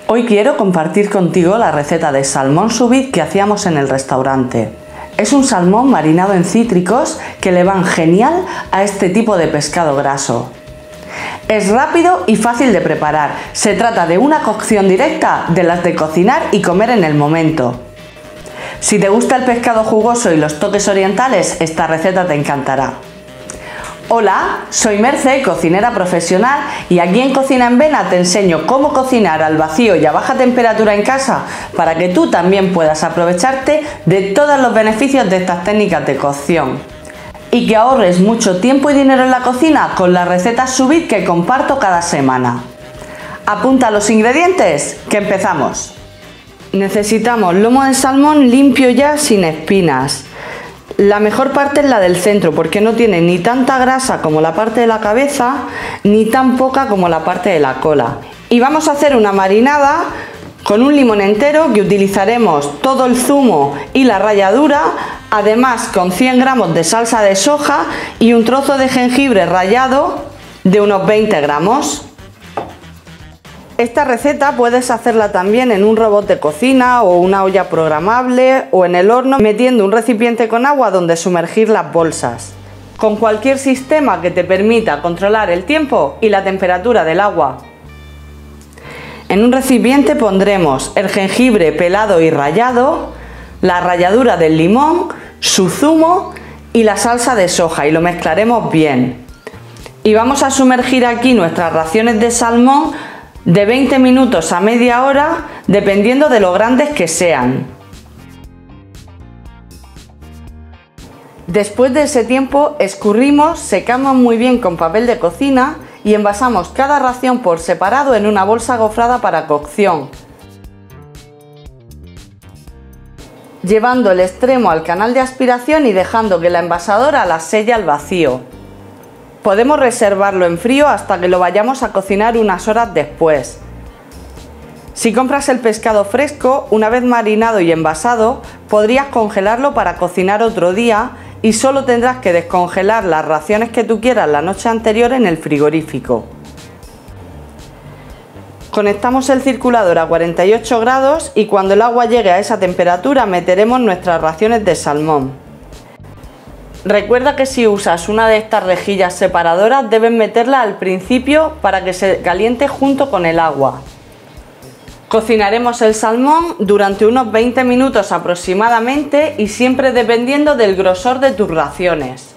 Hoy quiero compartir contigo la receta de salmón sous vide que hacíamos en el restaurante. Es un salmón marinado en cítricos que le van genial a este tipo de pescado graso. Es rápido y fácil de preparar. Se trata de una cocción directa de las de cocinar y comer en el momento. Si te gusta el pescado jugoso y los toques orientales, esta receta te encantará. Hola, soy Merce, cocinera profesional, y aquí en Cocina en Vena te enseño cómo cocinar al vacío y a baja temperatura en casa para que tú también puedas aprovecharte de todos los beneficios de estas técnicas de cocción y que ahorres mucho tiempo y dinero en la cocina con las recetas sous vide que comparto cada semana. Apunta los ingredientes, que empezamos. Necesitamos lomo de salmón limpio ya, sin espinas. La mejor parte es la del centro porque no tiene ni tanta grasa como la parte de la cabeza ni tan poca como la parte de la cola. Y vamos a hacer una marinada con un limón entero que utilizaremos todo el zumo y la ralladura, además con 100 gramos de salsa de soja y un trozo de jengibre rallado de unos 20 gramos. Esta receta puedes hacerla también en un robot de cocina o una olla programable o en el horno metiendo un recipiente con agua donde sumergir las bolsas. Con cualquier sistema que te permita controlar el tiempo y la temperatura del agua. En un recipiente pondremos el jengibre pelado y rallado, la ralladura del limón, su zumo y la salsa de soja y lo mezclaremos bien. Y vamos a sumergir aquí nuestras raciones de salmón de 20 minutos a media hora, dependiendo de lo grandes que sean. Después de ese tiempo escurrimos, secamos muy bien con papel de cocina y envasamos cada ración por separado en una bolsa gofrada para cocción, llevando el extremo al canal de aspiración y dejando que la envasadora la selle al vacío. Podemos reservarlo en frío hasta que lo vayamos a cocinar unas horas después. Si compras el pescado fresco, una vez marinado y envasado, podrías congelarlo para cocinar otro día y solo tendrás que descongelar las raciones que tú quieras la noche anterior en el frigorífico. Conectamos el circulador a 48 grados y cuando el agua llegue a esa temperatura meteremos nuestras raciones de salmón. Recuerda que si usas una de estas rejillas separadoras debes meterla al principio para que se caliente junto con el agua. Cocinaremos el salmón durante unos 20 minutos aproximadamente y siempre dependiendo del grosor de tus raciones.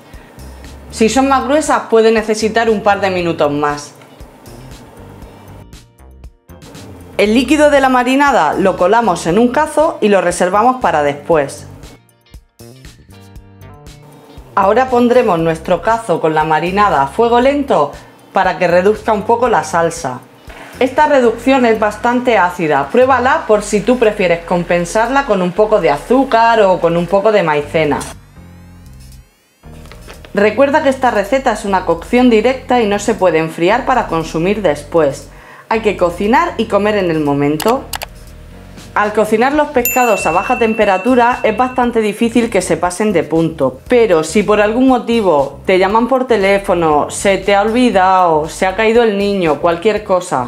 Si son más gruesas puede necesitar un par de minutos más. El líquido de la marinada lo colamos en un cazo y lo reservamos para después. Ahora pondremos nuestro cazo con la marinada a fuego lento para que reduzca un poco la salsa. Esta reducción es bastante ácida, pruébala por si tú prefieres compensarla con un poco de azúcar o con un poco de maicena. Recuerda que esta receta es una cocción directa y no se puede enfriar para consumir después. Hay que cocinar y comer en el momento. Al cocinar los pescados a baja temperatura es bastante difícil que se pasen de punto, pero si por algún motivo te llaman por teléfono, se te ha olvidado, se ha caído el niño, cualquier cosa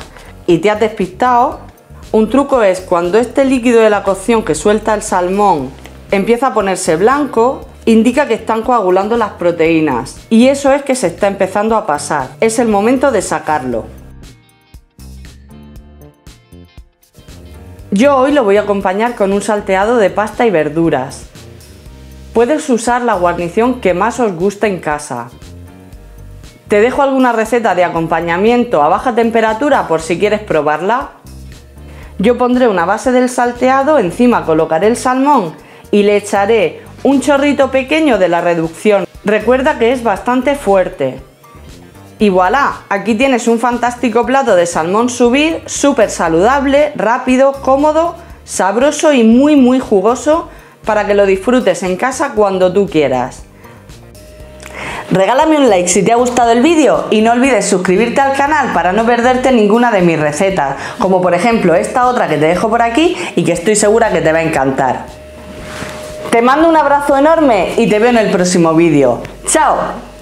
y te has despistado, un truco es cuando este líquido de la cocción que suelta el salmón empieza a ponerse blanco, indica que están coagulando las proteínas y eso es que se está empezando a pasar, es el momento de sacarlo. Yo hoy lo voy a acompañar con un salteado de pasta y verduras. Puedes usar la guarnición que más os guste en casa. Te dejo alguna receta de acompañamiento a baja temperatura por si quieres probarla. Yo pondré una base del salteado, encima colocaré el salmón y le echaré un chorrito pequeño de la reducción. Recuerda que es bastante fuerte. Y voilà, aquí tienes un fantástico plato de salmón sous vide, súper saludable, rápido, cómodo, sabroso y muy jugoso para que lo disfrutes en casa cuando tú quieras. Regálame un like si te ha gustado el vídeo y no olvides suscribirte al canal para no perderte ninguna de mis recetas, como por ejemplo esta otra que te dejo por aquí y que estoy segura que te va a encantar. Te mando un abrazo enorme y te veo en el próximo vídeo. ¡Chao!